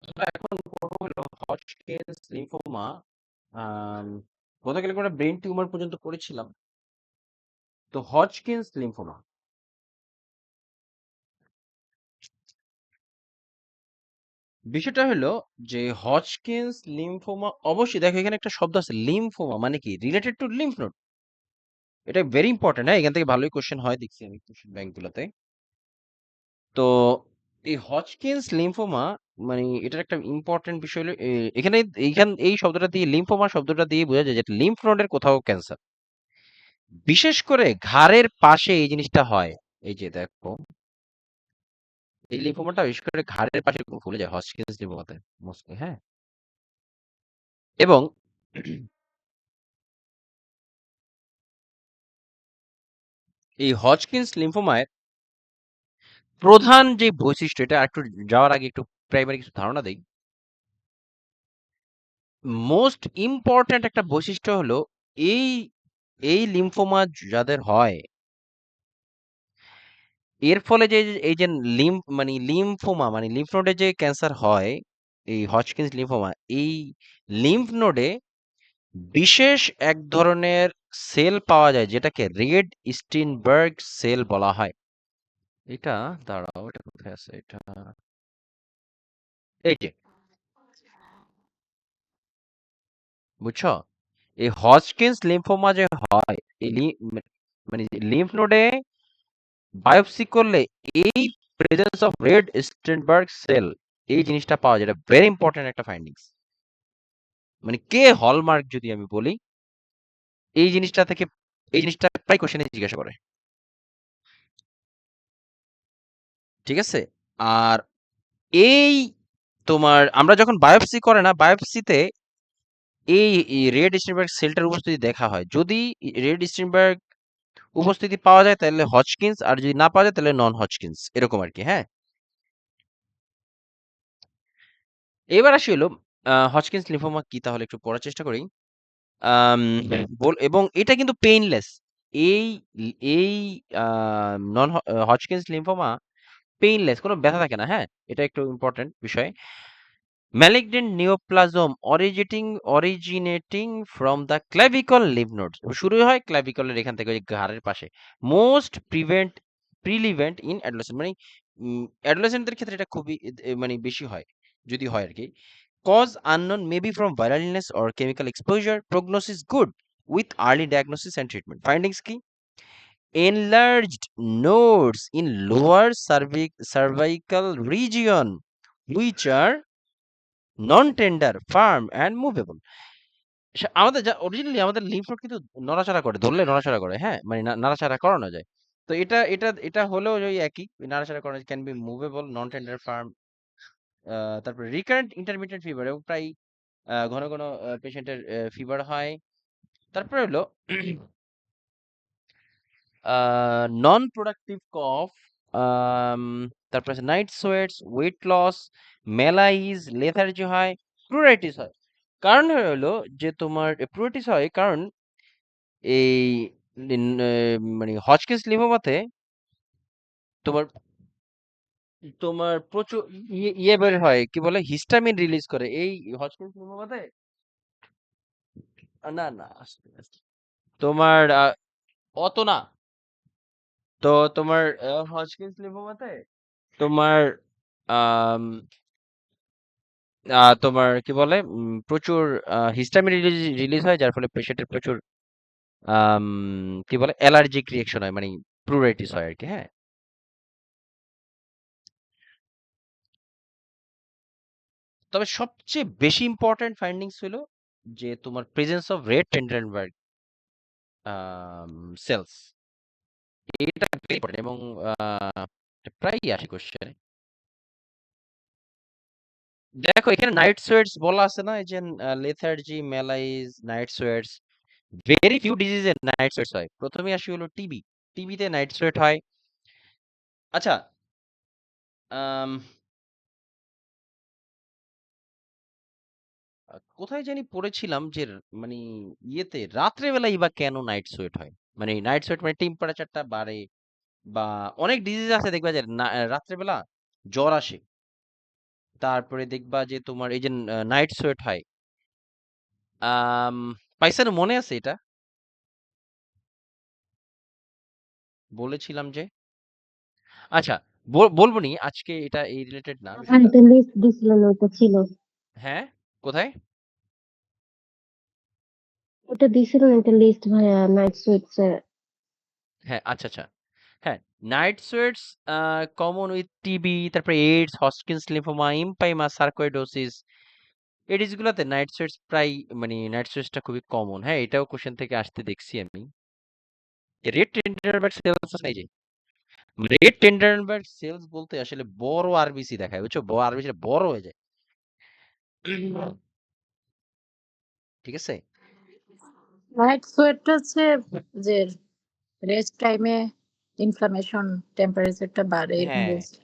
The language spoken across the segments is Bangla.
আমরা এখন পড়বো হলো হজকিন্স লিম্ফোমা। আম, গতকাল করে ব্রেন টিউমার পর্যন্ত পড়েছিলাম। তো হজকিন্স লিম্ফোমা বিষয়টা হলো যে হজকিন্স লিম্ফোমা, অবশ্যই দেখো এখানে একটা শব্দ আছে লিম্ফোমা, মানে কি রিলেটেড টু লিম্ফ নোড। এটা ভেরি ইম্পর্টেন্ট, হ্যাঁ, এখান থেকে ভালোই কোশ্চেন হয় দেখছি আমি কোশ্চেন ব্যাংকগুলোতে। তো এই হজকিন্স লিম্ফোমা মানে এটার একটা ইম্পর্টেন্ট বিষয় হলো এখানে এই শব্দটা দিয়ে, লিম্ফোমা শব্দটা দিয়ে বোঝা যায় যে লিম্ফ নোডের কোথাও ক্যান্সার, বিশেষ করে ঘাড়ের পাশে এই জিনিসটা হয়। এই যে দেখো, এই লিম্ফোমাটা বিশেষ করে ঘাড়ের পাশে ফুলে যায় হজকিন্স লিম্ফোমাতে মোস্টলি, হ্যাঁ। এবং এই হজকিন্স লিম্ফোমায় প্রধান যে বৈশিষ্ট্য, এটা একটু যাওয়ার আগে একটু প্রাইমারি কিছু ধারণা দেই। মোস্ট ইম্পর্ট্যান্ট একটা বৈশিষ্ট্য হলো এই এই লিম্ফোমা যাদের হয়, এর ফলে যে এই যে লিম্ফোমা মানে লিম্ফ নোডে যে ক্যান্সার হয়, এই হজকিন্স লিম্ফোমা, এই লিম্ফ নোডে বিশেষ এক ধরনের সেল পাওয়া যায় যেটাকে রেড স্টিনবার্গ সেল বলা হয়। এটা, দাঁড়াও, এটা কোথায় আছে এটা, এই যে, বুঝছো, এই হজকিন্স লিম্ফোমা যে হয়, এই মানে লিম্ফ নোডে বায়োপসি করলে এই প্রেজেন্স অফ রেড স্টেনবার্গ সেল, এই জিনিসটা পাওয়া যায়। এটা ভেরি ইম্পর্টেন্ট একটা ফাইন্ডিংস। মানে কে হলমার্ক যদি আমি বলি, এই জিনিসটা থেকে, এই জিনিসটা প্রায় কোশ্চেনে জিজ্ঞাসা করে, ঠিক আছে। আর এই তোমার আমরা যখন বায়োপসি করে না, বায়োপসিতে এই রেড স্টেনবার্গ সেলটার উপস্থিতি দেখা হয়। যদি রেড স্টেনবার্গ উপস্থিতি পাওয়া যায় তাহলে হজকিন্স, আর যদি না পাওয়া যায় তাহলে নন হজকিন্স, এরকম আর কি, হ্যাঁ। এবার আসি হলো হজকিন্স লিম্ফোমা কি, তাহলে একটু পড়ার চেষ্টা করি। আম, এবং এটা কিন্তু পেইনলেস। এই এই নন হজকিন্স লিম্ফোমা পেইনলেস, কোনো ব্যথা থাকে না, হ্যাঁ। এটা একটু ইম্পর্টেন্ট বিষয়। Malignant neoplasm originating from the clavicle লিভ নোডস, শুরু হয় ক্ল্যাভিকলের এখান থেকে, ওই ঘাড়ের পাশে। মোস্ট প্রিলিভেন্ট ইন অ্যাডোলেসেন্ট, মানে অ্যাডোলেসেন্টদের ক্ষেত্রে এটা খুবই মানে বেশি হয়, যদি হয় আর কি। Cause unknown, maybe from viral illness or chemical exposure, prognosis good with early diagnosis and treatment. Findings কি? enlarged nodes in lower cervical region which are non-tender, firm and movable. আমাদের যা অরিজিনালি আমাদের লিম্ফ নোড কিন্তু নড়াচড়া করে, ধরলে নড়াচড়া করে, হ্যাঁ, মানে নাড়াচাড়া করানো যায়। তো এটা হলেও ওই একই, নাড়াচাড়া করানো, can be movable, non tender, farm. তারপরে রিকারেন্ট ইন্টারমিটেন্ট ফিভার, এবং প্রায় ঘন ঘন পেশেন্টের ফিভার হয়। তারপরে হলো নন প্রোডাক্টিভ কফ, তারপর আছে night sweats, weight loss, malaise, lethargy হয়, প্লুরাইটিস হয়। কারণ হলো যে তোমার প্লুরাইটিস হয় কারণ এই মানে হজকিন্স লিম্ফোমাতে তোমার তোমার প্রচুর ইয়ে বের হয়, কি বলে, হিস্টামিন রিলিজ করে এই হজকিন্স লিম্ফোমাতে। না না, আস্তে আস্তে। তোমার অত না। তো তোমার হজকিন্স লিম্ফোমাতে তোমার আম, তোমার কি বলে, প্রচুর হিস্টামিন রিলিজ হয়, যার ফলে পেশেন্টের প্রচুর আম, কি বলে, অ্যালার্জিক রিয়েকশন হয়, মানে প্লুরাইটিস হয় আর কি, হ্যাঁ। তবে সবচেয়ে বেশি ইম্পর্টেন্ট ফাইন্ডিংস হলো যে তোমার প্রেজেন্স অফ রেড টেন্ডারবার্গ সেলস, এটা very important। এবং এটা প্রায়ই আসে কোশ্চেনে। দেখো এখানে নাইট সোয়েটস বলা আছে না, এই যে lethargy, malaise, night sweats, very few ডিজিজে নাইট সোয়েটস হয়। প্রথমে আসি হলো টিবি, টিবিতে নাইট সোয়েট হয়। আচ্ছা, আম, কোথায় জানি পড়েছিলাম যে মানে ইয়েতে রাত্রে বেলায় বা কেন নাইট সোয়েট হয়, মানে নাইট সোয়েট মানে টেম্পারেচারটা বাড়ে, বা অনেক ডিজিজ আছে দেখবা যে রাত্রে বেলা জ্বর আসে, তারপরে দেখবা যে তোমার এই যে নাইট সোয়েট হয়। পাইসানো মনে আছে এটা? বলেছিলাম যে আচ্ছা, বলবো নি আজকে, এটা এই রিলেটেড না বিষয়টা। একটা লিস্ট দিছিলেন, ওটা ছিল। হ্যাঁ, কোথায়? ওটা দিছিলেন একটা লিস্ট ভাইয়া, নাইট সুইটস এর। হ্যাঁ, আচ্ছা, আচ্ছা। হ্যাঁ, night sweats common with TB, তারপরে এইডস, হজকিন্স লিম্ফোমা, ইমপাইমা, সার্কোইডোসিস, এই ডিজিজগুলোতে নাইট সোয়েটস প্রায়, মানে নাইট সোয়েটসটা খুবই কমন। হ্যাঁ, এটাও কোশ্চেন থেকে আসতে দেখছি আমি। রেড টেন্ডারবার্গ সেলস এই যে রেড টেন্ডারবার্গ সেলস বলতে আসলে বড় আরবিসি দেখায়, বুঝছো? আরবিসি বড় হয়ে যায়। ঠিক আছে? নাইট সোয়েটটা হচ্ছে যে রেস্ট টাইমে ইনফ্লামেশন, টেম্পারেচারটা বাড়ে, এরকম হ্যাঁ, বলছে।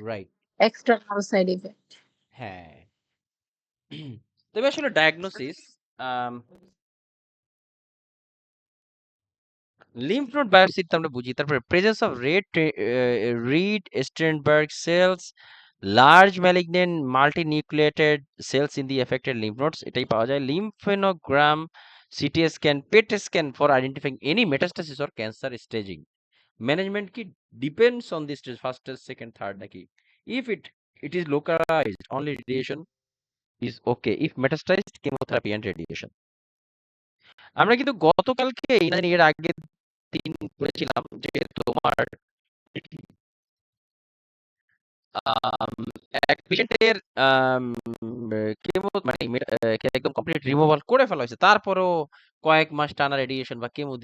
রাইট। External side effect. হ্যাঁ। তবে আসলে ডায়াগনোসিস, লিম্ফ নোড বায়োপসিতে আমরা বুঝি। তারপরে presence of Reed Sternberg cells, large malignant multinucleated cells in the affected lymph nodes, এটাই পাওয়া যায়। Lymphangiogram, CT scan, PET scan for identifying any metastasis or cancer staging. Management কি depends on the stage, first stage, second, third নাকি? If it is localized only radiation is okay, if metastasized chemotherapy and radiation. আমরা কিন্তু গতকালকে এর আগের দিন করেছিলাম যে তোমার আম, এক পেশেন্টের কেমো, মানে একদম কমপ্লিট রিমুভাল করে ফেলা হয়েছে, তারপরেও কয়েক মাস টানা রেডিয়েশন বা কেমো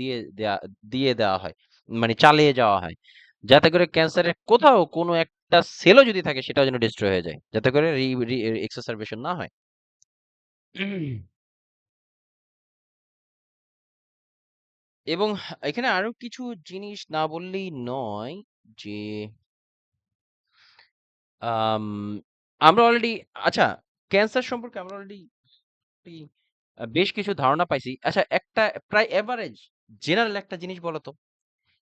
দিয়ে দেওয়া হয়, মানে চালিয়ে যাওয়া হয়, যাতে করে ক্যান্সারের কোথাও কোনো একটা সেলও যদি থাকে সেটাও যেন ডিস্ট্রয় হয়ে যায়, যাতে করে এক্সারসারবেশন না হয়। এবং এখানে আরো কিছু জিনিস না বললেই নয় যে আম, আমরা অলরেডি, আচ্ছা, ক্যান্সার সম্পর্কে আমরা অলরেডি বেশ কিছু ধারণা পাইছি। আচ্ছা, একটা প্রায় এভারেজ জেনারেল একটা জিনিস বলো তো,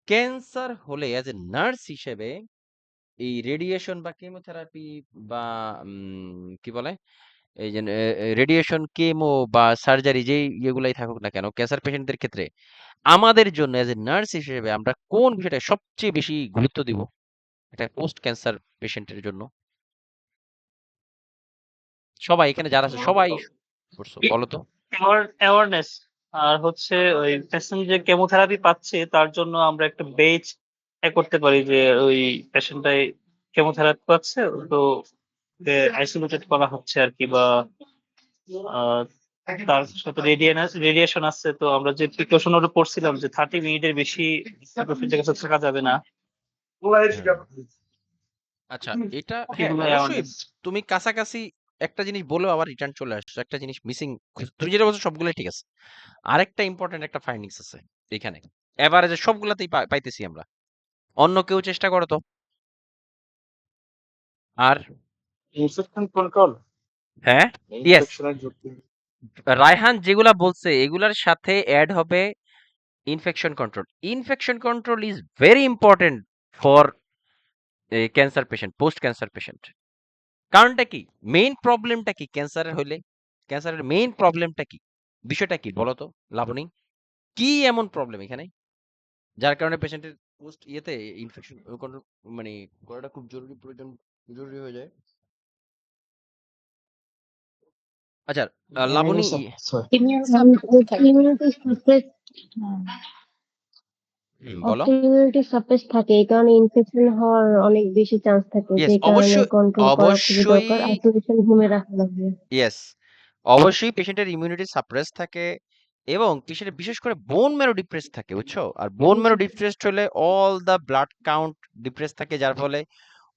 ক্যান্সার হলে অ্যাজ এ নার্স হিসেবে এই রেডিয়েশন বা কেমোথেরাপি বা কি বলে, এই যে রেডিয়েশন, কেমো বা সার্জারি, যেই ইয়েগুলাই থাকুক না কেন ক্যান্সার পেশেন্টদের ক্ষেত্রে, আমাদের জন্য অ্যাজ এ নার্স হিসেবে আমরা কোন বিষয়টা সবচেয়ে বেশি গুরুত্ব দিব একটা পোস্ট ক্যান্সার পেশেন্টের জন্য? সবাই এখানে যারা আছে সবাই করছো, বলো তো। অ্যাওয়ারনেস। আর হচ্ছে ওই পেশেন্ট যে কেমোথেরাপি পাচ্ছে তার জন্য আমরা একটা বেজ করতে পারি যে ওই পেশেন্টটাই কেমোথেরাপি পাচ্ছে, তো আইসোলেটেড করা হচ্ছে আর কি, বা আহ, তার সাথে রেডিয়েশন আসছে, তো আমরা যে প্রিকশন ওটা পড়ছিলাম যে 30 মিনিটের বেশি পেশেন্টের কাছে থাকা যাবে না। হ্যাঁ, আচ্ছা, এটা হ্যাঁ এগুলো অবশ্যই। অ্যাওয়ারনেস। তুমি কাছাকাছি একটা জিনিস বলেও আবার রিটার্ন চলে আসছো, একটা জিনিস মিসিং। তুমি যেটা বলছো সবগুলোই ঠিক আছে, আরেকটা ইম্পর্টেন্ট একটা ফাইন্ডিংস আছে এখানে, এভারেজে সবগুলাতেই পাইতেছি আমরা। অন্য কেউ চেষ্টা করো তো। আর ইনফেকশন কন্ট্রোল, হ্যাঁ, ইয়েস, ইনফেকশনের ঝুঁকি। রায়হান যেগুলা বলছে এগুলার সাথে অ্যাড হবে infection control. Infection control is very important for cancer patient, post cancer patient. কারণটা কি, মেইন প্রবলেমটা কি ক্যান্সারের হইলে, ক্যান্সারের মেইন প্রবলেমটা কি, বিষয়টা কি বলো তো লাবণী? কি এমন প্রবলেম এখানে যার কারণে পেশেন্টের পোস্ট ইয়েতে ইনফেকশন কন্ট্রোল, মানে করাটা খুব জরুরি, প্রয়োজন, জরুরি হয়ে যায়? আচ্ছা, লাবণী ইমিউন সাপ্রেসড থাকে। ইমিউনিটি সাপ্রেস, বলো। ইমিউনিটি সাপ্রেস থাকে, এই কারণে ইনফেকশন হওয়ার অনেক বেশি চান্স থাকে, ইয়েস, যে কারণে অবশ্যই, কন্ট্রোল করা খুবই অবশ্যই। দরকার, আইসোলেশন রুমে রাখা লাগবে। ইয়েস, অবশ্যই পেশেন্টের ইমিউনিটি সাপ্রেস থাকে, এবং পেশেন্টের বিশেষ করে বোন ম্যারো ডিপ্রেস থাকে, বুঝছো? আর বোন ম্যারো ডিপ্রেসড হলে all the blood count depress থাকে, যার ফলে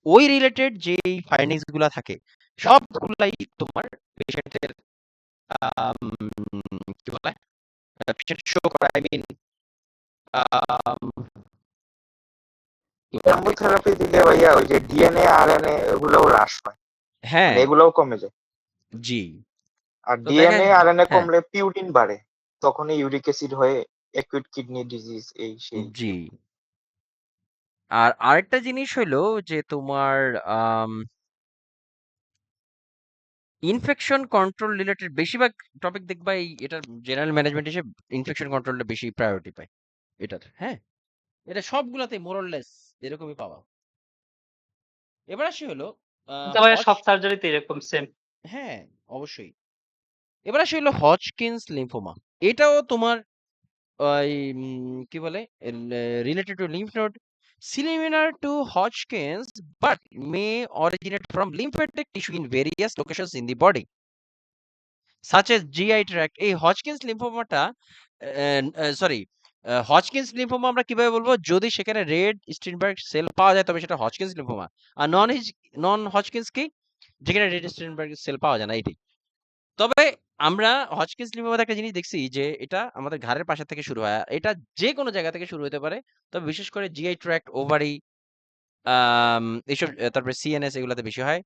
ওই রিলেটেড যেই ফাইন্ডিংস গুলা থাকে সবগুলাই তোমার পেশেন্টের কি বলে, পেশেন্ট শো করে, আই মিন কেমোথেরাপি দিলে ভাইয়া ওই যে ডিএনএ আরএনএ এগুলোও হ্রাস পায়, হ্যাঁ, মানে এগুলোও কমে যায়। জি। আর তো দেখা, ডিএনএ আরএনএ হ্যাঁ, কমলে পিউরিন বাড়ে, তখনই ইউরিক অ্যাসিড হয়ে অ্যাকুইট কিডনি ডিজিজ এই সেই। জি। আর আরেকটা জিনিস হইলো যে তোমার ইনফেকশন কন্ট্রোল রিলেটেড বেশিরভাগ টপিক দেখবা এটার জেনারেল ম্যানেজমেন্ট হিসেবে ইনফেকশন কন্ট্রোলটা বেশি প্রায়োরিটি পায় এটার। হ্যাঁ, এটা সবগুলাতে মোরলেস এরকমই পাওয়া। এবার আসি হলো তবে হজ। সব সার্জারিতে এরকম সেম। হ্যাঁ, অবশ্যই। এবার আসি হলো হজকিন্স লিম্ফোমা। এটাও তোমার ওই কি বলে related to lymph node, similar to Hodgkin's but may originate from lymphatic tissue in various locations in the body such as GI tract। এই হজকিন্স লিম্ফোমাটা সরি হজকিন্স লিম্ফোমা আমরা কিভাবে বলবো, যদি সেখানে রেড স্টেনবার্গ সেল পাওয়া যায় তবে সেটা হজকিন্স লিম্ফোমা। আর নন হজকিন্স কি, যেখানে রেড স্টেনবার্গ সেল পাওয়া যায় না, এটাই। তবে আমরা হজকিন্স লিম্ফোমাতে একটা জিনিস দেখছি যে এটা আমাদের ঘাড়ের পাশে থেকে শুরু হয়, এটা যে কোনো জায়গা থেকে শুরু হতে পারে, তবে বিশেষ করে জিআই ট্র্যাক্ট, ওভারি, এইসব তারপরে সিএনএস এগুলাতে বেশি হয়।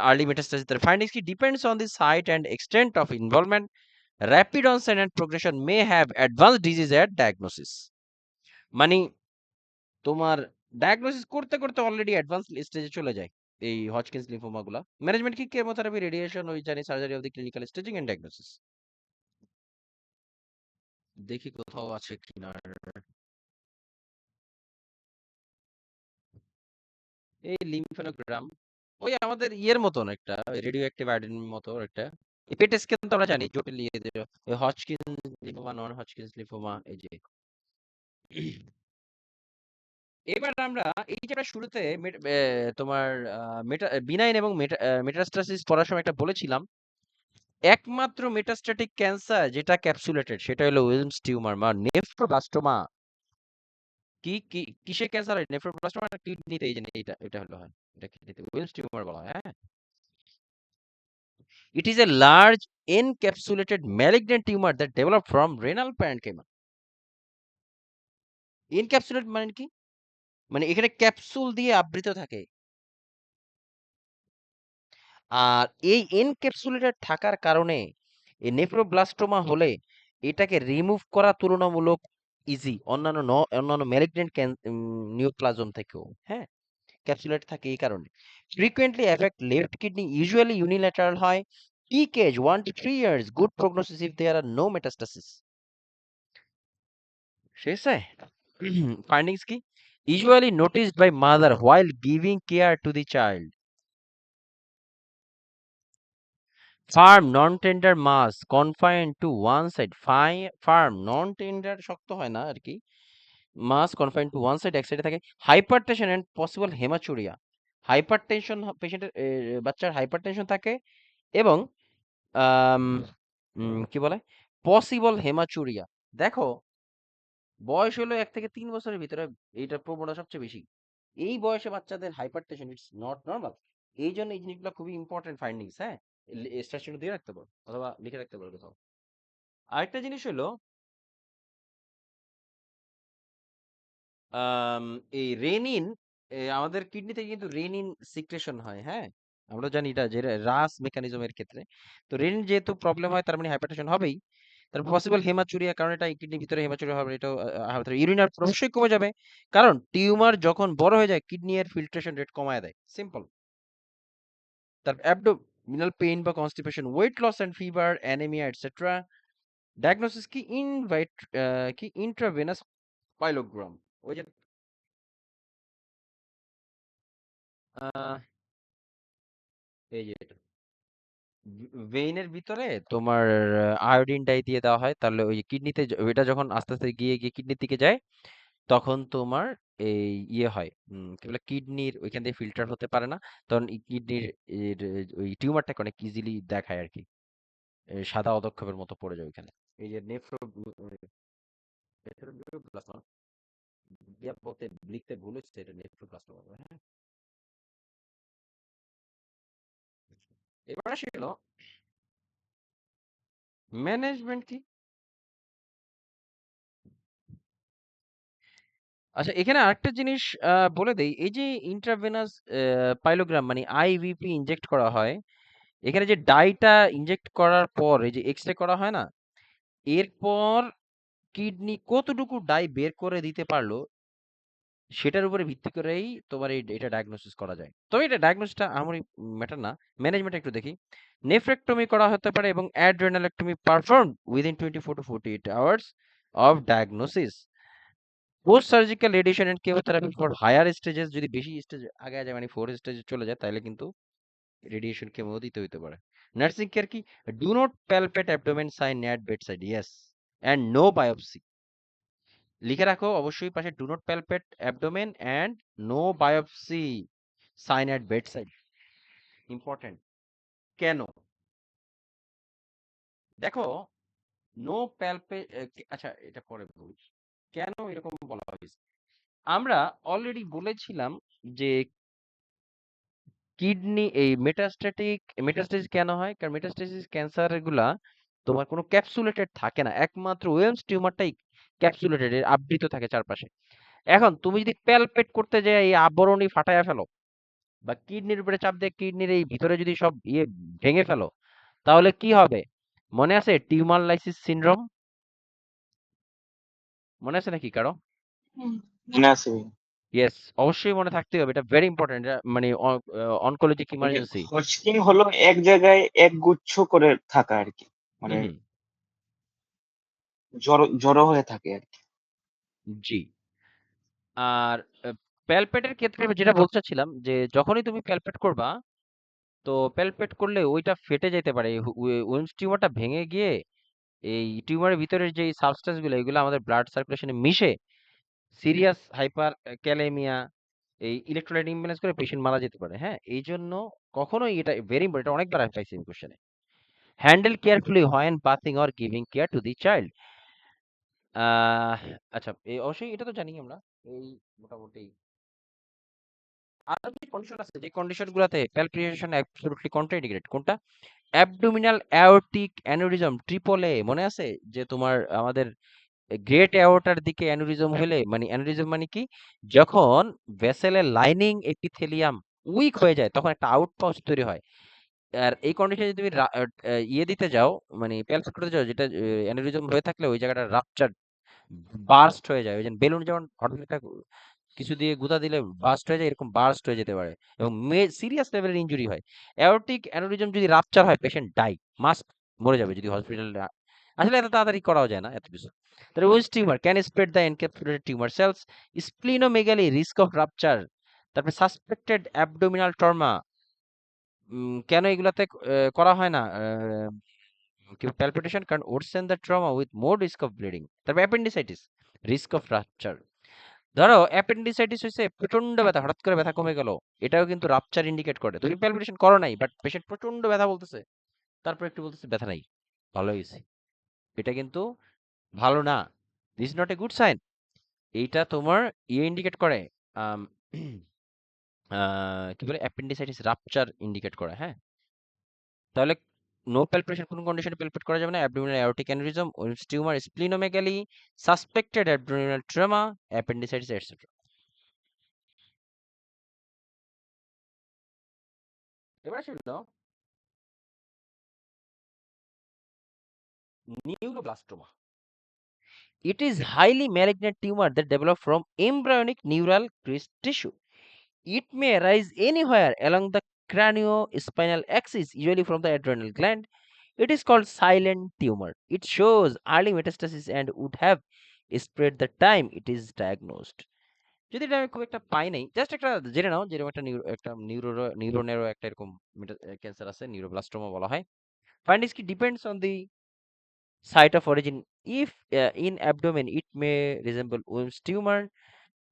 আর্লি মেটাস্টাসিস এর ফাইন্ডিংস কি depends on the site and extent of involvement, rapid onset and progression may have advance disease at diagnosis. মানে তোমার ডায়াগনোসিস করতে করতে অলরেডি অ্যাডভান্স স্টেজে চলে যায় এই হজকিন্স লিম্ফোমা গুলা। ম্যানেজমেন্ট কি কেমোথেরাপি, রেডিয়েশন, ওই জানি surgery of the clinical staging and diagnosis. দেখি কোথাও আছে কিনা। এই লিম্ফোনোগ্রাম ওই আমাদের ইয়ের মতন একটা রেডিও অ্যাক্টিভ আয়োডিন মতো একটা পেট স্ক্যান তো আমরা জানি জটিল ইয়ে Hodgkin's lymphoma, non Hodgkin's lymphoma, এই যে। এবার আমরা এই যে শুরুতে তোমার বিনাইন এবং মেটাস্টাসিস পড়ার সময় একটা বলেছিলাম, একমাত্র মেটাস্ট্যাটিক ক্যান্সার যেটা ক্যাপসুলেটেড সেটা হলো উইলমস টিউমার বা নেফ্রোব্লাস্টোমা। কিসের ক্যান্সার হয়? নেফ্রোব্লাস্টোমা কিডনিতে, এই যে এটা এটা হলো হয়, এটা কিডনিতে উইলমস টিউমার বলা হয়। হ্যাঁ, it is a large encapsulated malignant tumor that developed from renal parenchyma। Encapsulate মানে কি, মানে এখানে ক্যাপসুল দিয়ে আবৃত থাকে। আর এই এনক্যাপসুলেটেড থাকার কারণে এই নেফ্রোব্লাস্টোমা হলে এটাকে রিমুভ করা তুলনামূলক ইজি অন্যান্য ম্যালিগন্যান্ট নিউপ্লাজম থেকেও। হ্যাঁ, ক্যাপসুলেট থাকে এই কারণে। Frequently affect left kidney, usually unilateral হয়। Peak age 1 to 3 years, good prognosis if there are no metastasis। শেষ হয়। ফাইন্ডিংস কি, usually noticed by mother while giving care to the child। Firm non tender mass confined to one side. Firm non tender শক্ত হয় না আর কি, mass confined to one side, এক সাইডে থাকে। Hypertension and possible haematuria, hypertension পেশেন্টের বাচ্চার হাইপারটেনশন থাকে এবং কি বলে পসিবল হেমাচুরিয়া। দেখো বয়স হলো 1 থেকে 3 বছরের ভিতরে এইটার প্রবণতা সবচেয়ে বেশি। এই বয়সে বাচ্চাদের হাইপারটেনশন ইটস নট নরমাল। এই জন্য এই জিনিসগুলো খুবই ইম্পর্টেন্ট ফাইন্ডিংস। হ্যাঁ, স্টেশন দিয়ে রাখতে পারো অথবা লিখে রাখতে পারো কোথাও। আরেকটা জিনিস হলো আম, এই রেনিন, আমাদের কিডনি থেকে কিন্তু রেনিন সিক্রেশন হয়। হ্যাঁ, আমরা জানি এটা যে রাস মেকানিজমের ক্ষেত্রে। তো রেনিন যেহেতু প্রবলেম হয় তার মানে হাইপারটেনশন হবেই। তারপর পসিবল হেমাচুরিয়া, কারণ এটা কিডনির ভিতরে হেমাচুরিয়া হবে, এটাও ইউরিনার অবশ্যই কমে যাবে, কারণ টিউমার যখন বড় হয়ে যায় কিডনি এর ফিল্ট্রেশন রেট কমায় দেয়, সিম্পল। তারপর অ্যাবডোমিনাল পেইন বা constipation, weight loss and fever, anaemia etcetera. Diagnosis কি কি ইন্ট্রাভেনাস পাইলোগ্রাম, ওই যে আহ, এই যে ভেইনের ভিতরে তোমার আয়োডিন ডাই দিয়ে দেওয়া হয়, তাহলে ওই কিডনিতে ওইটা যখন আস্তে আস্তে গিয়ে গিয়ে কিডনির দিকে যায় তখন তোমার এই ইয়ে হয়, কি বলে কিডনির ওইখান দিয়ে ফিল্টার হতে পারে না, তখন কিডনির ওই টিউমারটাকে অনেক ইজিলি দেখায় আর কি, সাদা অধক্ষেপের মতো পড়ে যায় ওইখানে। এই যে নেফ্রোপ্লাস্টমা বলতে লিখতে ভুল হচ্ছে, এটা নেফ্রোপ্লাস্টমা। হ্যাঁ, এবার আসি হলো ম্যানেজমেন্ট কি। আচ্ছা, এখানে আরেকটা জিনিস বলে দেই, এই যে ইন্ট্রাভেনাস পাইলোগ্রাম মানে আইভিপি ইনজেক্ট করা হয়, এখানে যে ডাইটা ইনজেক্ট করার পর এই যে এক্সরে করা হয় না, এরপর কিডনি কতটুকু ডাই বের করে দিতে পারলো সেটার উপরে ভিত্তি করেই তোমার এটা ডায়াগনোসিস করা যায়। তবে এটা ডায়াগনোসিসটা আমারই ম্যাটার না, ম্যানেজমেন্ট একটু দেখি। নেফ্রেক্টমি করা হতে পারে এবং adrenalectomy perform within 24 to 48 hours of diagnosis. Post surgical radiation and chemotherapy for higher stages, যদি বেশি স্টেজ আগে যায় মানে 4 স্টেজে চলে যায় তাহলে কিন্তু রেডিয়েশন কেমো দিতে হইতে পারে। নার্সিং কেয়ার কি? Do not palpate abdomen sign at bedside, yes, and no biopsy. লিখে রাখো অবশ্যই পাশে, do not palpate abdomen and no biopsy sign at bedside, important. কেন? দেখো, নো প্যালপে, আচ্ছা এটা পরে বলছি কেন এরকম বলা হয়েছে। আমরা অলরেডি বলেছিলাম যে কিডনি এই মেটাস্টেটিস কেন হয়? কারণ মেটাস্টেসিস ক্যান্সার গুলা তোমার কোনো ক্যাপসুলেটেড থাকে না, একমাত্র ওয়েলস টিউমারটাই ক্যাপসুলেটেড, এর আবৃত থাকে চারপাশে। এখন তুমি যদি প্যালপেট করতে যায় এই আবরণী ফাটায়া ফেলো বা কিডনির উপরে চাপ দিয়ে কিডনির এই ভিতরে যদি সব ভেঙে ফেলো, তাহলে কি হবে? মনে আছে টিউমার লাইসিস সিনড্রোম? মনে আছে নাকি কারো? মনে আছে ভাই। ইয়েস, অবশ্যই মনে থাকতে হবে, এটা ভেরি ইম্পর্টেন্ট, মানে অনকোলজিক ওই যে ইমার্জেন্সি। হজকিং হলো এক জায়গায় এক গুচ্ছ করে থাকা আর কি, মানে হুম, জড়ো হয়ে থাকে আর কি। জি। আর প্যালপেটের ক্ষেত্রে আমি যেটা বলতে চাচ্ছিলাম যে যখনই তুমি প্যালপেট করবা, তো প্যালপেট করলে ওইটা ফেটে যেতে পারে, উইন্স টিউমারটা ভেঙে গিয়ে এই টিউমারের ভিতরের যে সাবস্টেন্স গুলো এগুলো আমাদের ব্লাড সার্কুলেশনে মিশে সিরিয়াস হাইপার ক্যালেমিয়া, এই ইলেকট্রোলাইট ইমব্যালেন্স করে পেশেন্ট মারা যেতে পারে। হ্যাঁ, এই জন্য কখনোই, এটা ভেরি ইম্পর্টেন্ট, এটা অনেকবার আমি পাইছি কোশ্চেনে। Handle carefully when bathing or giving care to the child. আচ্ছা, এই অবশ্যই এটা তো জানি আমরা, এই মোটামুটি। আরো যে কন্ডিশন আছে, যে কন্ডিশন গুলাতে প্যালপিটেশন অ্যাবসলিউটলি কন্ট্রাইন্ডিকেটেড, কোনটা? Abdominal aortic aneurysm, triple A, মনে আছে? যে তোমার আমাদের গ্রেট অ্যাওর্টার দিকে অ্যানিউরিজম হলে, মানে অ্যানিউরিজম মানে কি? যখন ভেসেলের লাইনিং এপিথেলিয়াম উইক হয়ে যায় তখন একটা আউট পাউচ তৈরি হয়। আর এই কন্ডিশনে যদি তুমি ইয়ে দিতে যাও, মানে প্যালপেট করতে যাও, যেটা অ্যানিউরিজম হয়ে থাকলে ওই জায়গাটা রাপচার, বার্স্ট হয়ে যায়, ওই যে বেলুন যেমন হঠাৎ একটা কিছু দিয়ে গুঁতা দিলে বার্স্ট হয়ে যায়, এরকম বার্স্ট হয়ে যেতে পারে এবং সিরিয়াস লেভেলের ইনজুরি হয়। অ্যাওর্টিক অ্যানিউরিজম যদি রাপচার হয়, পেশেন্ট ডাই, মাস্ট, মরে যাবে যদি হসপিটালে। আসলে এত তাড়াতাড়ি করাও যায় না এত কিছু। তাহলে Wilms tumour can spread the encapsulated tumour cells, splenomegaly, risk of rupture, তারপরে সাসপেক্টেড অ্যাবডোমিনাল টর্মা। কেন এগুলাতে করা হয় না প্যালপিটেশন? কারণ worsen the trauma with more risk of bleeding. তারপর অ্যাপেন্ডিসাইটিস, রিস্ক অফ রাপচার। ধরো অ্যাপেন্ডিসাইটিস হয়েছে, প্রচন্ড ব্যথা, হঠাৎ করে ব্যথা কমে গেল, এটাও কিন্তু রাপচার ইন্ডিকেট করে। তুমি প্যালপিটেশন করো নাই, বাট পেশেন্ট প্রচন্ড ব্যথা বলতেছে, তারপর একটু বলতেছে ব্যথা নাই, ভালো হয়ে গেছে, এটা কিন্তু ভালো না, this not a good sign. এইটা তোমার ইন্ডিকেট করে, আম, কি বলে, অ্যাপেন্ডিসাইটিস রাপচার ইন্ডিকেট করে। হ্যাঁ, তাহলে নো প্যালপিটেশন কোন কন্ডিশনে প্যালপেট করা যাবে না? Abdominal aortic aneurysm, Wilms tumour, splenomegaly, suspected abdominal trauma, appendicitis etcetera. এবার আসলে neuroblastoma. It is highly malignant tumor that develop from embryonic neural crest tissue. It may arise anywhere along the craniospinal axis, usually from the adrenal gland. It is called silent tumor. It shows early metastasis and would have spread the time it is diagnosed. যদি এটা আমি খুব একটা পাই নাই, জাস্ট একটা জেনে নাও যেরকম একটা নিউরোনেরও একটা এরকম ক্যান্সার আছে, নিউরোব্লাস্টোমা বলা হয়। ফাইন্ডিংস কি depends on the site of origin. If in abdomen, it may resemble Wilms tumor,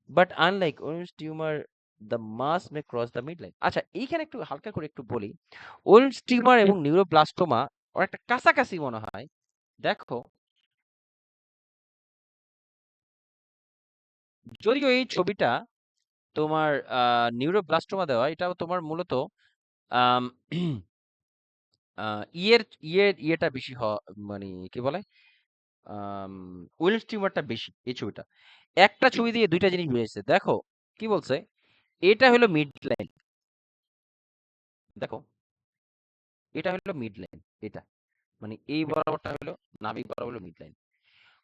but unlike Wilms tumor, the mass may cross the midline. আচ্ছা, এইখানে একটু হালকা করে একটু বলি, Wilms tumor এবং নিউরোব্লাস্টোমা অনেকটা কাছাকাছি মনে হয়। দেখো, যদিও এই ছবিটা তোমার নিউরোব্লাস্টোমা দেওয়া, এটাও তোমার মূলত আম, ইয়েটা বেশি মানে কি বলে, উইলস টিউমারটা বেশি এই ছবিটা। একটা ছবি দিয়ে দুইটা জিনিস বুঝাইছে। দেখো কি বলছে, এটা হলো মিড লাইন, দেখো এটা হলো মিড লাইন, এটা মানে এই বরাবরটা হলো নাভিক বরাবর মিড লাইন।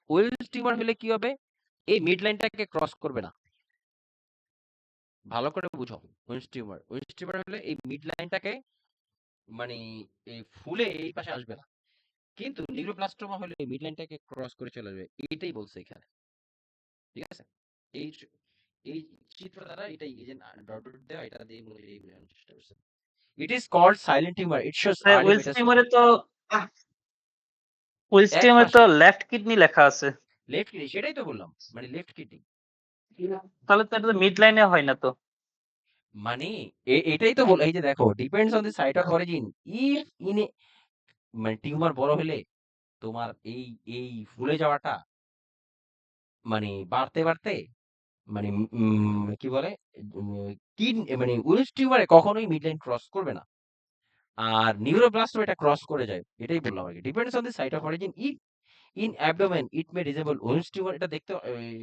উইলস টিউমার হলে কি হবে, এই মিড লাইনটাকে ক্রস করবে না, ভালো করে বুঝো। উইন্স টিউমার হলে এই মিড লাইনটাকে মানে এই ফুলে এই পাশে আসবে না, কিন্তু নিউরোপ্লাস্টোমা হলে এই মিড লাইনটাকে ক্রস করে চলে যাবে, এটাই বলছে এখানে। ঠিক আছে, এই এই চিত্র দ্বারা এটাই এই যে ডট ডট দেওয়া এটা দিয়ে মূলত এই বোঝানোর চেষ্টা করছে। It is called silent tumour, it shows early ওয়েলস্টিমারে মেটাস্টেসিস। তো এক ওয়েলস্টিমারে তো পাশে লেফট কিডনি লেখা আছে। লেফট কিডনি, সেটাই তো বললাম, মানে লেফট কিডনি। তাহলে তো এটা তো মিড লাইনে হয় না তো। মানে এটাই তো বল, এই যে দেখো, depends on the site of origin. If in a মানে টিউমার বড় হলে তোমার এই এই ফুলে যাওয়াটা মানে বাড়তে বাড়তে মানে কি বলে মানে উইলস টিউমারে কখনোই মিড লাইন ক্রস করবে না, আর নিউরোব্লাস্টও এটা ক্রস করে যায়, এটাই বললাম আর কি। Depends on the site of origin. If in abdomen it may resemble Wilms tumour, এটা দেখতে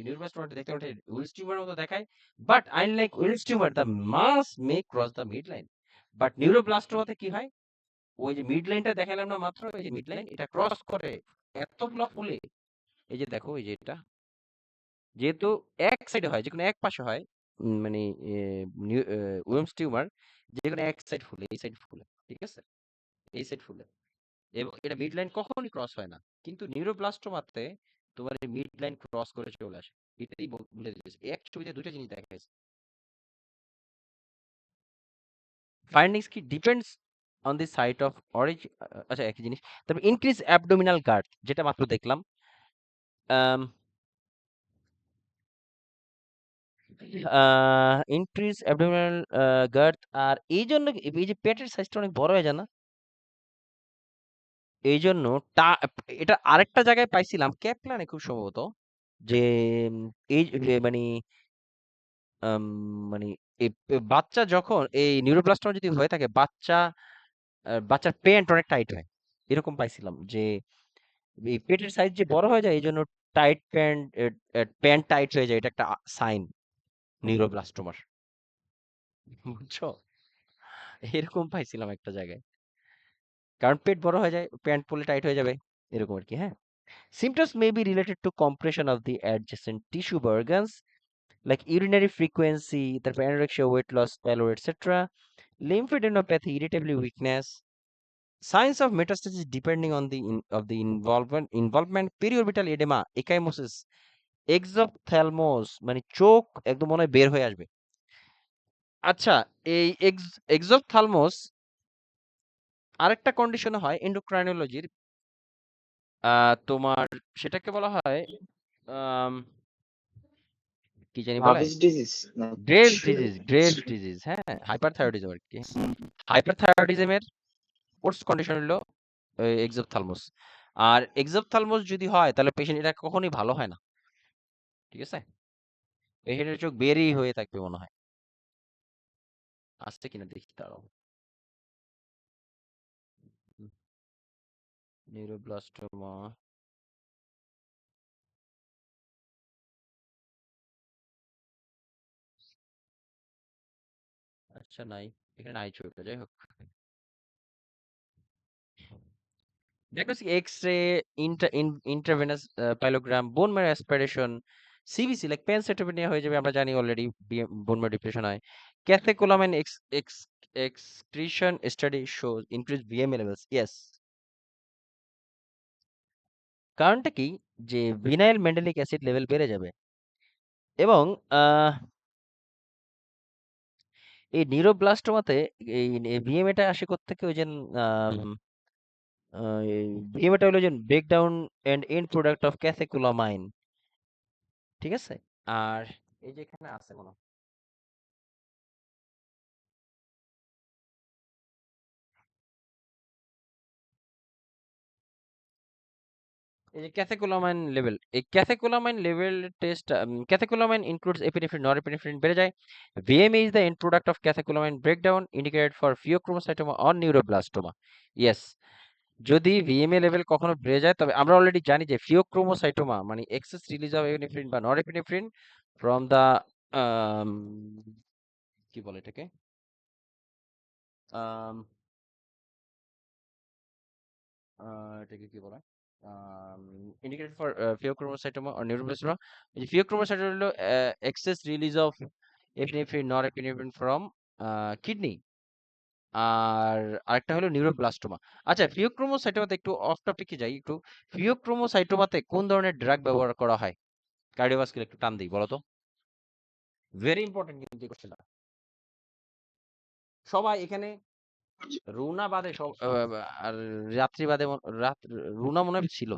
নিউরোব্লাস্টোমাটা দেখতে অনেকটা উইলস টিউমারের মতো দেখায়, but unlike Wilms tumour the mass may cross the mid line. বাট নিউরোব্লাস্টোমাতে কি হয়, ওই যে মিড লাইনটা দেখালাম না মাত্র, এই যে মিড লাইন এটা ক্রস করে এতগুলো ফুলে, এই যে দেখো এই যে এটা যেহেতু এক সাইডে হয়, যেকোনো এক পাশে হয়, মানে উইলস টিউমার যেকোনো এক সাইড ফুলে, এই সাইড ফুলে, ঠিক আছে, এই সাইড ফুলে, এবং এটা মিড লাইন কখনোই ক্রস হয় না। কিন্তু নিউরোব্লাস্টোমাতে তোমার এই মিড লাইন ক্রস করে চলে আসে, এটাই বলে দিয়েছে। এক ছবিতে দুটো জিনিস দেখা গেছে। ফাইন্ডিংস কি depends on the site of origin. আচ্ছা, একই জিনিস। তবে ইনক্রিজ অ্যাবডোমিনাল গার্ড, যেটা মাত্র দেখলাম। ইনক্রিজ অ্যাবডোমিনাল গার্ড, আর এই জন্য এই যে পেটের সাইজটা অনেক বড় হয়ে যায় না, এই জন্য এটা আরেকটা জায়গায় পাইছিলাম, ক্যাপলানে খুব সম্ভবত, যে এই যে মানে আম, মানে বাচ্চা যখন এই নিউরোপ্লাস্টোমা যদি হয়ে থাকে, বাচ্চার প্যান্ট অনেক টাইট হয়, এরকম পাইছিলাম যে এই পেটের সাইজ যে বড় হয়ে যায়, এই জন্য টাইট প্যান্ট টাইট হয়ে যায়, এটা একটা সাইন নিউরোপ্লাস্টোমার, বুঝছো? এরকম পাইছিলাম একটা জায়গায়, কারণ পেট বড় হয়ে যায়, প্যান্ট পরলে টাইট হয়ে যাবে, এরকম আর কি। হ্যাঁ, symptoms may be related to compression of the adjacent tissue বা organs like urinary frequency, তারপর anorexia, weight loss, pallor, etc. Lymphadenopathy, irritability, weakness. Signs of metastasis depending on the involvement periorbital edema, ecchymosis, exophthalmos, মানে চোখ একদম মনে হয় বের হয়ে আসবে। আচ্ছা, এই এক্সোপথ্যালমোস আরেকটা কন্ডিশনে হয় এন্ডোক্রাইনোলজির, তোমার সেটাকে বলা হয় আম, কি জানি বলে, নাভিস ডিজিজ না গ্রেভস ডিজিজ, হ্যাঁ, হাইপারথাইরয়েডিজম আর কি। হাইপারথাইরয়েডিজমের কোর্স কন্ডিশন হলো এক্সোপথ্যালমোস, আর এক্সোপথ্যালমোস যদি হয় তাহলে পেশেন্ট এটা কখনোই ভালো হয় না, ঠিক আছে, পেশেন্টের চোখ বেরই হয়ে থাকবে মনে হয়। আসছে কিনা দেখি তারাও। নিউরোব্লাস্টোমা, আচ্ছা নাই, এখানে নাই ছবিটা, যাই হোক। Diagnostic X-ray, intravenous pyelogram, bone marrow aspiration, CBC like pancytopenia হয়ে যাবে, আমরা জানি অলরেডি bone marrow depression হয়। Catecholamine excretion study shows increased VMA levels. Yes. কারণটা কি, যে ভিনাইল মেন্ডেলিক অ্যাসিড লেভেল বেড়ে যাবে, এবং এই নিউরোব্লাস্টোমাতে এই ভিএমএটা আসে কোত্থেকে, ওই যে ভিএমএটা হলো যে breakdown end end product of catecholamine, ঠিক আছে। আর এই যে এখানে আছে মনে হয়, এই যে ক্যাথেকোলামাইন লেভেল, এই catecholamine level test, catecholamine includes epinephrine, norepinephrine বেড়ে যায়। VMA is the end product of catecholamine breakdown indicated for pheochromocytoma or neuroblastoma. Yes, যদি ভিএমএ লেভেল কখনো বেড়ে যায়, তবে আমরা অলরেডি জানি যে ফিওক্রোমোসাইটোমা মানে এক্সেস রিলিজ অফ এপিনেফ্রিন বা নরএপিনেফ্রিন ফ্রম দ্য কি বলে এটাকে, আম, এটাকে কি বলে, indicated for pheochromocytoma or neuroblastoma. এই যে ফিওক্রোমোসাইটোমা হলো excess release of epinephrine, norepinephrine from kidney. আর আরেকটা হলো নিউরোব্লাস্টোমা। আচ্ছা, ফিওক্রোমোসাইটোমাতে একটু অফ টপিকে যাই একটু। ফিওক্রোমোসাইটোমাতে কোন ধরনের ড্রাগ ব্যবহার করা হয়? কার্ডিওভাস্কুলার একটু টান দিই, বলো তো। ভেরি ইম্পর্টেন্ট কিন্তু এই কোশ্চেনটা। সবাই এখানে রুনা বাদে সব আর রাত্রি বাদে রুনা মনে হয় ছিল।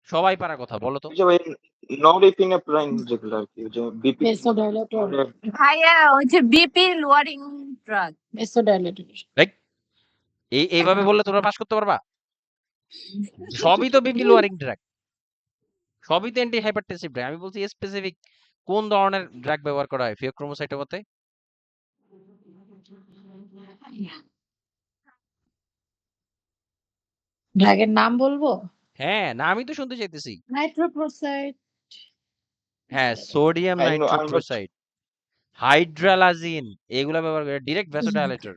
সবাই পারার কথা, বলো তো। ওই যে ভাই নরএপিনেফ্রাইন যেগুলো আর কি, ওই যে বিপি ভেসোডাইলেটর। ভাইয়া ওই যে বিপি লোয়ারিং ড্রাগ ভেসোডাইলেটর। রাইট? এইভাবে বললে তোমরা পাস করতে পারবা? সবই তো বিপি লোয়ারিং ড্রাগ, সবই তো অ্যান্টি হাইপারটেনসিভ ড্রাগ। আমি বলছি স্পেসিফিক কোন ধরনের ড্রাগ ব্যবহার করা হয় ফিওক্রোমোসাইটোমাতে? ড্রাগের নাম বলবো? হ্যাঁ, না আমি তো শুনতে চাইতেছি। নাইট্রোপ্রোসাইড। হ্যাঁ, sodium I know, I'm not. Nitroprusside, hydralazine, এগুলা ব্যবহার করে ডিরেক্ট ভ্যাসোডাইলেটর।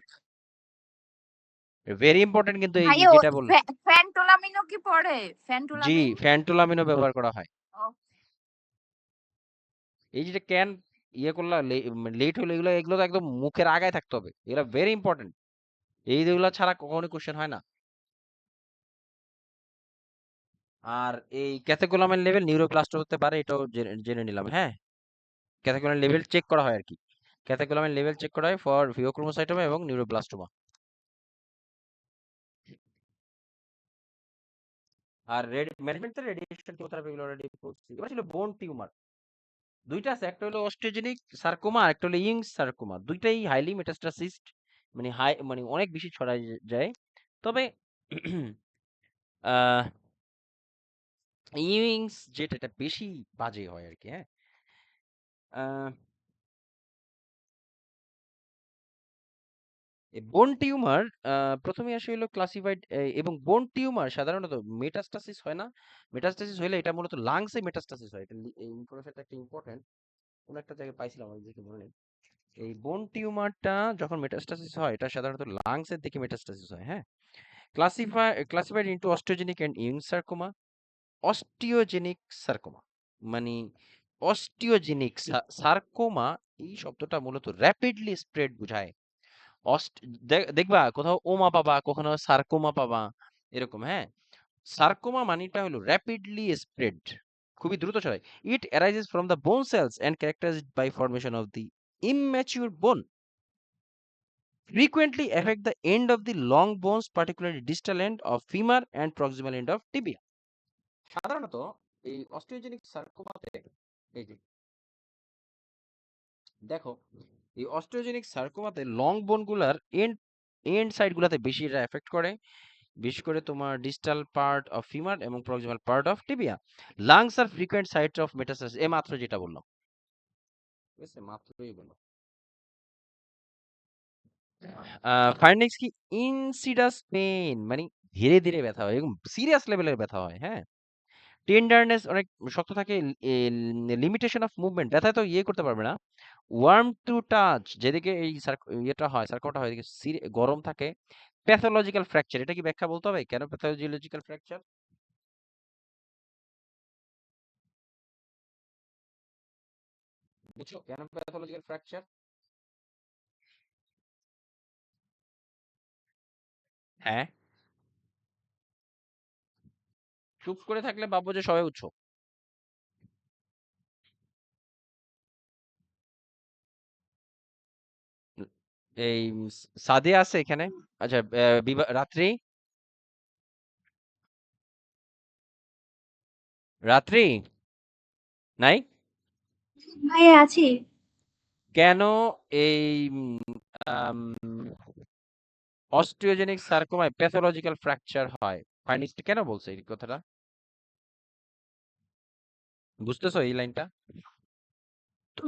ভেরি ইম্পর্টেন্ট কিন্তু এই ভাইয়া যেটা বললাম। ফ্যান্টোলামিনও কি পড়ে? জি, ফ্যান্টোলামিন। ফ্যান্টোলামিনও ব্যবহার করা হয়। ও, এই যে ক্যান ইয়ে করলা লেট হলো, এগুলো এগুলো তো একদম মুখের আগায় থাকতে হবে, এগুলো ভেরি ইম্পর্টেন্ট। এইগুলো ছাড়া কখনোই কোশ্চেন হয় না। আর এই ক্যাথেকোলামিন লেভেল নিউরোপ্লাস্ট হতে পারে, এটাও জেনে নিলাম। হ্যাঁ, ক্যাথেকোলামিন লেভেল চেক করা হয় আর কি। ক্যাথেকোলামিন লেভেল চেক করা হয় ফর ফিওক্রোমোসাইটোমা এবং নিউরোব্লাস্টোমা। আর ম্যানেজমেন্টের রেডিয়েশন কেমোথেরাপি এগুলো অলরেডি পড়ছি। এবার ছিল বোন টিউমার। দুইটা আছে, একটা হলো অস্টিওজেনিক সার্কোমা আর একটা হলো ইয়ংস সার্কোমা। দুইটাই হাইলি মেটাস্টাসিসড, মানে মানে অনেক বেশি ছড়ায় যায়। তবে আহ ইয়ংস যেটা, এটা বেশি বাজে হয় আর কি। হ্যাঁ, বোন টিউমার প্রথমে আসে হলো ক্লাসিফাইড, এবং বোন টিউমার সাধারণত মেটাস্টাসিস হয় না। মেটাস্টাসিস হলে এটা মূলত লাংসে মেটাস্টাসিস হয়। এটা এই ইনফরমেশনটা একটা ইম্পর্টেন্ট, কোন একটা জায়গায় পাইছিলাম আমি, দেখে মনে নেই। এই বোন টিউমারটা যখন মেটাস্টাসিস হয়, এটা সাধারণত লাংসের দিকে মেটাস্টাসিস হয়। হ্যাঁ, classified into osteogenic and Ewing sarcoma. Osteogenic sarcoma মানে অস্টিওজেনিক সার্কোমা, এই শব্দটা মূলত র্যাপিডলি স্প্রেড বোঝায়। দেখবা কোথাও ওমা পাবা, কখনো সার্কোমা পাবা, এরকম। হ্যাঁ, সার্কোমা মানেটা হলো র্যাপিডলি স্প্রেড, খুবই দ্রুত ছড়ায়। It arises from the bone cells and characterized by formation of the immature bone, frequently affect the end of the long bones, particularly distal end of femur and proximal end of tibia. সাধারণত এই অস্টিওজেনিক সার্কোমাতে, এই যে দেখো, এই অস্টিওজেনিক সার্কোমাতে লং বোন গুলার এন্ড সাইড গুলাতে বেশি এটা এফেক্ট করে, বিশেষ করে তোমার ডিস্টাল পার্ট অফ ফিমার এবং proximal part of tibia. Lungs are frequent sites of metastasis, এ মাত্র যেটা বললাম, ঠিক আছে, মাত্রই বললাম। ফাইন্ডিংস কি? ইনসিডাস পেইন, মানে ধীরে ধীরে ব্যথা হয় এবং সিরিয়াস লেভেলের ব্যথা হয়। হ্যাঁ, টেন্ডারনেস অনেক শক্ত থাকে। লিমিটেশন অফ মুভমেন্ট, ব্যথা তো ইয়ে করতে পারবে না। ওয়ার্ম টু টাচ, যেদিকে এই ইয়েটা হয়, সার্কোটা হয়, এদিকে গরম থাকে। প্যাথোলজিক্যাল ফ্র্যাকচার, এটা কি ব্যাখ্যা বলতে হবে কেন প্যাথোলজিক্যাল ফ্র্যাকচার? বুঝছো কেন প্যাথোলজিক্যাল ফ্র্যাকচার? হ্যাঁ, চুপ করে থাকলে ভাববো যে সবাই উৎস। এই সাদিয়া আছে এখানে? আচ্ছা, রাত্রি, রাত্রি নাই? ভাইয়া আছি। কেন এই অস্টিওজেনিক সার্কোমায় প্যাথোলজিক্যাল ফ্র্যাকচার হয়? ফাইনিস্ট কেন বলছে এই কথাটা? বুঝতেছো এই লাইনটা?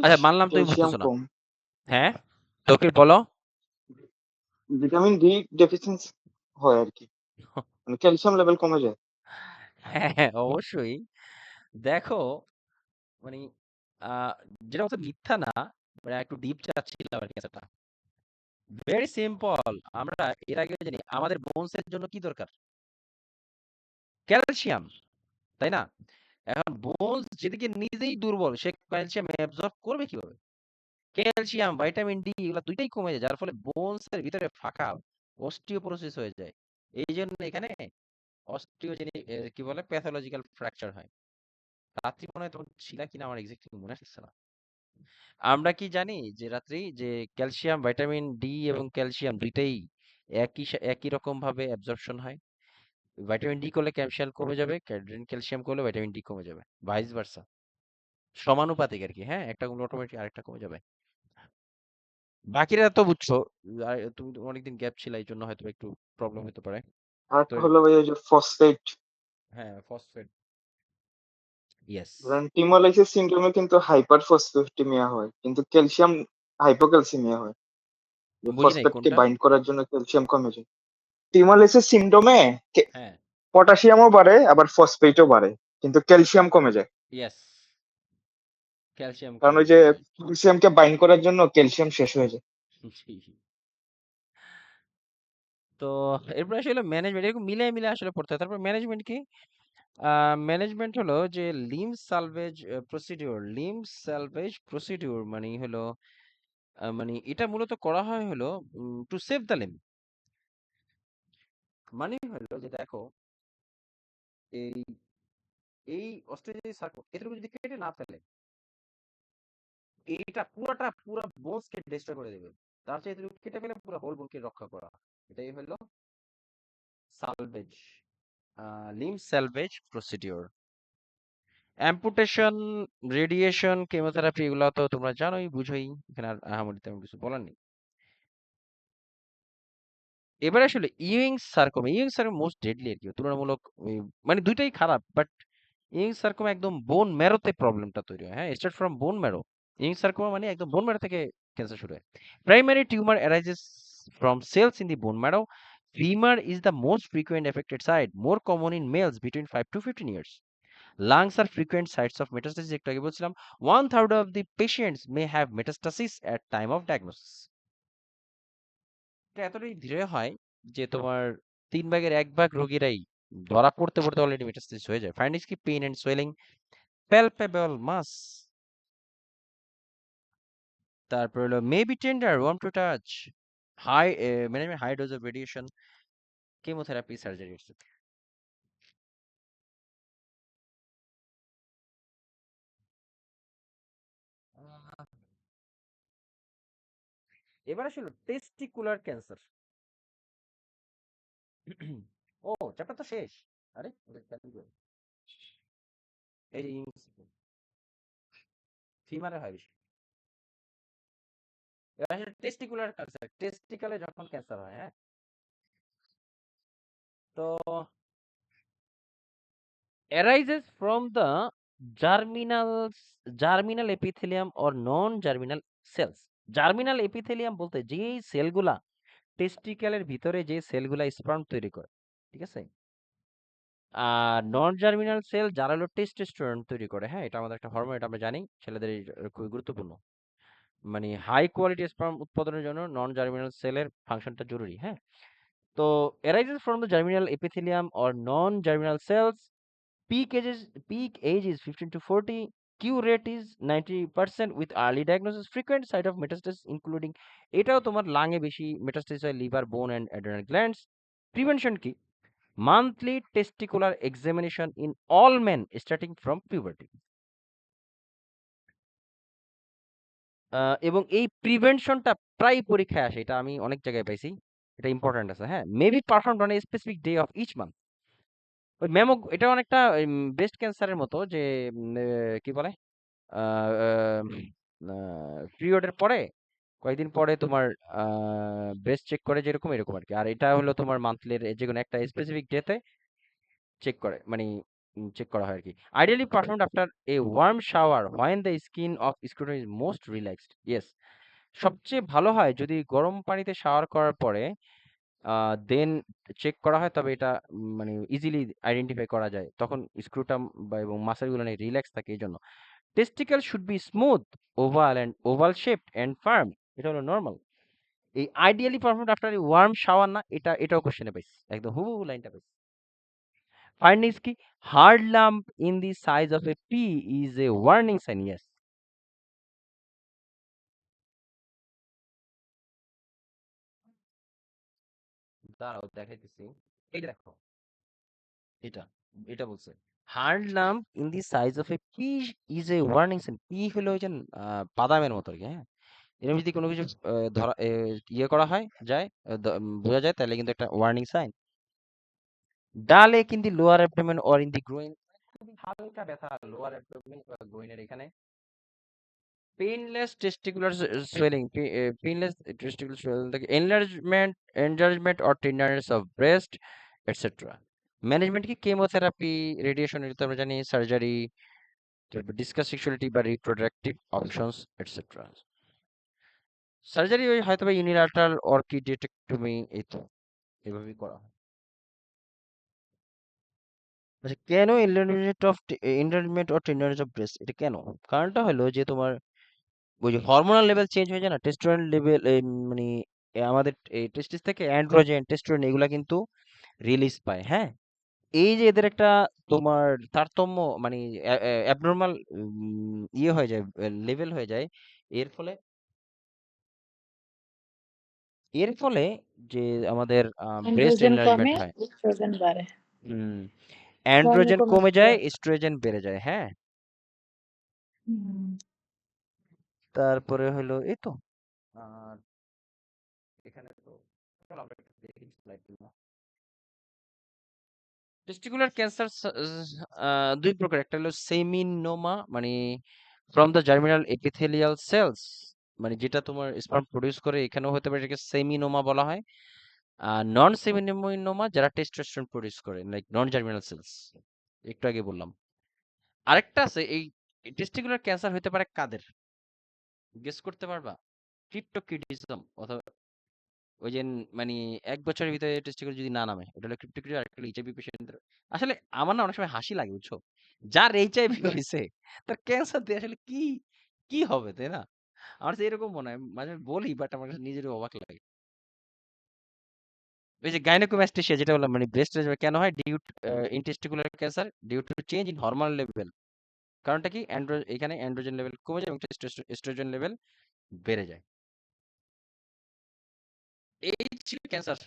আচ্ছা, মানলাম তুমি ক্যালসিয়াম বুঝতেছো না। কম, হ্যাঁ, তোকে বলো। ভিটামিন ডি ডেফিসিয়েন্সি হয় আর কি, মানে ক্যালসিয়াম লেভেল কমে যায়। হ্যাঁ, অবশ্যই। দেখো, মানে আহ, যেটা হচ্ছে মিথ্যা না, মানে একটু ডিপ যাচ্ছিলাম আর কি কথাটা। ভেরি সিম্পল, আমরা এর আগে জানি আমাদের বোনসের জন্য কি দরকার? ক্যালসিয়াম, তাই না? এখন বোনস যেদিকে নিজেই দুর্বল, সে ক্যালসিয়াম অ্যাবজর্ব করবে কিভাবে? ক্যালসিয়াম, ভিটামিন ডি এগুলা ২ টাই কমে যায়। যার ফলে বোনস এর ভিতরে ফাঁকা অস্টিওপোরোসিস হয়ে যায়। এইজন্য এখানে অস্টিওজেনিক কি বলে প্যাথোলজিক্যাল ফ্র্যাকচার হয়। রাত্রি মনে হয় তখন ছিলা কিনা আমার এক্সাক্টলি মনে আসছে না। আমরা কি জানি যে রাত্রি যে ক্যালসিয়াম, ভিটামিন ডি এবং ক্যালসিয়াম ২ টাই একই রকম ভাবে অ্যাবজর্পশন হয়। ভিটামিন ডি করলে ক্যালসিয়াম কমে যাবে, ক্যালসিয়াম করলে ভিটামিন ডি কমে যাবে। Vice versa. সমানুপাতিক আরকি, হ্যাঁ? একটা কমলে অটোমেটিক আরেকটা কমে যাবে। বাকিরা তো বুঝছো। তুমি তো অনেকদিন গ্যাপ ছিলা এইজন্য হয়তো একটু প্রবলেম হতে পারে। তো আরেকটা হলো ভাই ওই যে ফসফেট। হ্যাঁ, ফসফেট। ইয়েস। ধরেন টিমোলাইসিস সিনড্রোমে কিন্তু হাইপার ফসফেটেমিয়া হয়, কিন্তু ক্যালসিয়াম হাইপোক্যালসিমিয়া হয়। যে বুঝি নাই ফসফেটকে কোনটা? বাইন্ড করার জন্য ক্যালসিয়াম কমে যায়। টিমোলাইসিস সিনড্রোমে হ্যাঁ, পটাশিয়ামও বাড়ে আবার ফসফেটও বাড়ে, কিন্তু ক্যালসিয়াম কমে যায়। ইয়েস। ক্যালসিয়াম কারণ কমে ওই যে যায়, রাইট। ক্যালসিয়ামকে বাইন্ড করার জন্য ক্যালসিয়াম শেষ হয়ে যায়। জি। তো এরপর আসলে ম্যানেজমেন্ট এরকম মিলায় আসলে পড়তে হয়। তারপর ম্যানেজমেন্ট কি? ম্যানেজমেন্ট হলো যে লিম্ব প্রসিডিউর মানে হলো মানে এটা মূলত করা হয় হলো টু সেভ দ্য লিম্ব। মানে হলো যে দেখো এই এই অস্ট্রেলিয়া সার্কো এটুকু যদি কেটে না ফেলে এইটা পুরা বোনসকে ডিস্ট্রয় করে দেবে। তার চেয়ে এটুকু কেটে ফেলে পুরো হোল বোনকে রক্ষা করা। এটাই হলো salvage limb salvage procedure. Amputation, radiation, chemotherapy এগুলো তো তোমরা জানোই বুঝোই। এখানে আর আহামরি তেমন কিছু বলার নেই। এবার আসলে ইউইং সার্কোমা মোস্ট ডেডলি আর কি তুলনামূলক মানে দুইটাই খারাপ বাট ইউইং সার্কোমা একদম বোন ম্যারোতে প্রবলেমটা তৈরি হয়। হ্যাঁ, start from bone marrow. Ewing sarcoma মানে একদম বোন ম্যারো থেকে ক্যান্সার শুরু হয়। Primary tumour arises from cells in the bone marrow. Femur is the most frequent affected site, more common in males between 5 to 15 years. Lungs are frequent sites of metastasis একটু আগে বলছিলাম। 1/3 of the patients may have metastasis at time of diagnosis. এটা এতটাই ধীরে হয় যে তোমার 3 ভাগের 1 ভাগ রোগীরাই ধরা পড়তে অলরেডি মেটাস্টেসিস হয়ে যায়। ফাইন্ডিংস কি pain and swelling, palpable mass, তারপর হলো may be tender, warm to touch, high management high dose of radiation, chemotherapy, surgery etcetera. এবার আসলে টেস্টিকুলার ক্যান্সার। ও চ্যাপ্টার তো শেষ। আরে এই ফিমারে হয় বেশি। এবার আসলে টেস্টিকুলার ক্যান্সার, টেস্টিকলে যখন ক্যান্সার হয়, হ্যাঁ, তো arises from the germinal germinal epithelium or non-germinal cells. Germinal epithelium বলতে যেই সেলগুলা টেস্টিকেলের ভিতরে যে সেলগুলা স্পার্ম তৈরি করে, ঠিক আছে? আর নন জার্মিনাল সেল যারা হলো টেস্টোস্টেরন তৈরি করে, হ্যাঁ, এটা আমাদের একটা হরমোন, এটা আমরা জানি, ছেলেদের খুবই গুরুত্বপূর্ণ। মানে হাই কোয়ালিটি স্পার্ম উৎপাদনের জন্য নন জার্মিনাল সেলের ফাংশনটা জরুরি, হ্যাঁ। তো arises from the germinal epithelium or non-germinal cells. Peak age is 15 to 40. Cure rate is 90% with early diagnosis. Frequent site of metastasis including এটাও তোমার লাঙে বেশি মেটাস্টেসিস হয়, লিভার, বোন এন্ড অ্যাড্রেনাল গ্ল্যান্ডস। প্রিভেনশন কি? Monthly testicular examination in all men starting from puberty. এবং এই প্রিভেনশনটা প্রায় পরীক্ষায় আসে, এটা আমি অনেক জায়গায় পাইছি, এটা ইম্পর্টেন্ট আছে, হ্যাঁ। Maybe performed on a specific day of each month. ওই এটা অনেকটা ব্রেস্ট ক্যান্সারের মতো যে কি বলে পিরিয়ডের পরে কয়েকদিন পরে তোমার ব্রেস্ট চেক করে যেরকম এরকম আর কি। আর এটা হলো তোমার মান্থলির যে কোনো একটা স্পেসিফিক ডেতে চেক করে, মানে চেক করা হয় আর কি। Ideally performed after a warm shower when the skin of scrotum is most relaxed. Yes, সবচেয়ে ভালো হয় যদি গরম পানিতে শাওয়ার করার পরে দেন চেক করা হয়, তবে এটা মানে ইজিলি আইডেন্টিফাই করা যায়, তখন স্ক্রুটাম বা এবং মাসেলগুলো অনেক রিল্যাক্স থাকে এই জন্য। Testicle should be smooth, oval shaped and firm, এটা হলো নর্মাল। এই ideally performed after warm shower না, এটাও কোশ্চেনে পাইছি, একদম হুবহু লাইনটা পাইছি। ফাইন্ডিংস কি? Hard lump in the size of a pea is a warning sign. Yes, দাঁড়াও দেখাইতেছি। এই যে দেখো এটা এটা বলছে hard lump in the size of a pea is a warning sign. Pea হলো ওই যে বাদামের মতো আর কি, হ্যাঁ। এরকম যদি কোনো কিছু ধরা ইয়ে করা হয় যায়, বোঝা যায়, তাহলে কিন্তু একটা ওয়ার্নিং সাইন। ডালে কিন্তু lower abdomen or in the groin, খুবই হালকা ব্যথা লোয়ার অ্যাবডোমেন বা গ্রোইনের এখানে। Painless testicular swelling, painless testicular swelling থেকে enlargement or tenderness of breast etcetera. Management কি কেমোথেরাপি, রেডিয়েশন, এটা তো আমরা জানি, সার্জারি, তারপর ডিসকাস সেক্সুয়ালিটি বা রিপ্রোডাক্টিভ অপশনস এটসেট্রা। সার্জারি ওই হয়তো বা ইউনিল্যাটারাল অর্কিডেক্টমি, এই তো এভাবেই করা হয়। আচ্ছা, কেন enlargement of tenderness of breast, এটা কেন? কারণটা হলো যে তোমার ওই যে হরমোনাল লেভেল চেঞ্জ হয়ে যায় না, টেস্টোস্টেরন লেভেল, মানে আমাদের এই টেস্টিস থেকে অ্যান্ড্রোজেন টেস্টোস্টেরন এগুলা কিন্তু রিলিজ পায়, হ্যাঁ। এই যে এদের একটা তোমার তারতম্য, মানে অ্যাবনর্মাল ইয়ে হয়ে যায়, লেভেল হয়ে যায়, এর ফলে এর ফলে যে আমাদের ব্রেস্ট অ্যান্ড্রোজেন কমে এনলার্জমেন্ট হয়। এস্ট্রোজেন বাড়ে। হুম, অ্যান্ড্রোজেন কমে যায়, এস্ট্রোজেন বেড়ে যায়, হ্যাঁ। হুম। তারপরে হলো এই তো, আর এখানে তো চলো আমরা একটু দেখি স্লাইডগুলো। টেস্টিকুলার ক্যান্সার দুই প্রকার, একটা হলো সেমিনোমা, মানে from the germinal epithelial cells, মানে যেটা তোমার স্পার্ম প্রডিউস করে, এখানেও হতে পারে, এটাকে সেমিনোমা বলা হয়। আর নন সেমিনোমা যারা টেস্টোস্টেরন প্রডিউস করে, লাইক নন জার্মিনাল সেলস, একটু আগে বললাম। আরেকটা আছে, এই টেস্টিকুলার ক্যান্সার হতে পারে কাদের, গেস করতে পারবা? ক্রিপ্টোকিডিজম, অথবা ওই যে মানে ১ বছরের ভিতরে টেস্টিকুলার যদি না নামে, ওটা হলো ক্রিপ্টোকিডিজম, আর একটা হলো এইচআইভি পেশেন্টদের। আসলে আমার না অনেক সময় হাসি লাগে, বুঝছো? যার এইচআইভি হইছে তার ক্যান্সার দিয়ে আসলে কি হবে, তাই না? আমার কাছে এরকম মনে হয়, মাঝে মাঝে বলি, বাট আমার কাছে নিজেরও অবাক লাগে। ওই যে গাইনোকোমাস্টেসিয়া যেটা বললাম, মানে ব্রেস্ট কেন হয়, due in testicular cancer due to change in hormonal level. কারণটা কি, এখানে অ্যান্ড্রোজেন লেভেল কমে যায় এবং এস্ট্রোজেন লেভেল বেড়ে যায়। এই ছিল ক্যান্সার।